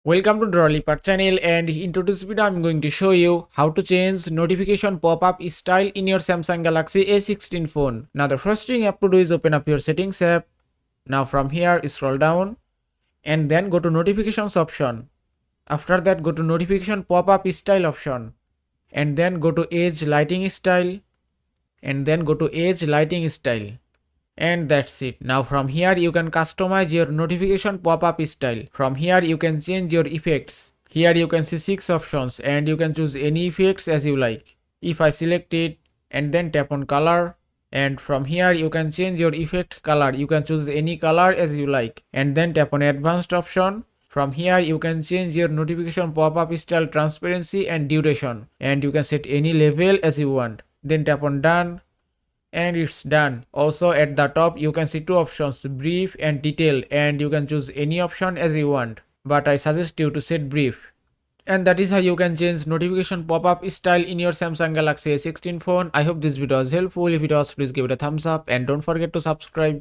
Welcome to Drawliper channel, and in today's video I'm going to show you how to change notification pop-up style in your Samsung Galaxy A16 phone. Now the first thing you have to do is open up your settings app. Now from here scroll down and then go to notifications option. After that go to notification pop-up style option and then go to edge lighting style and then go to edge lighting style. And that's it. Now from here you can customize your notification pop-up style. From here you can change your effects. Here you can see 6 options and you can choose any effects as you like. If I select it and then tap on color, and from here you can change your effect color. You can choose any color as you like and then tap on advanced option. From here you can change your notification pop-up style transparency and duration, and you can set any level as you want. Then tap on done and it's done. Also at the top you can see 2 options, brief and detailed, and you can choose any option as you want, but I suggest you to set brief. And that is how you can change notification pop-up style in your Samsung Galaxy A16 phone. I hope this video was helpful. If it was, please give it a thumbs up and don't forget to subscribe.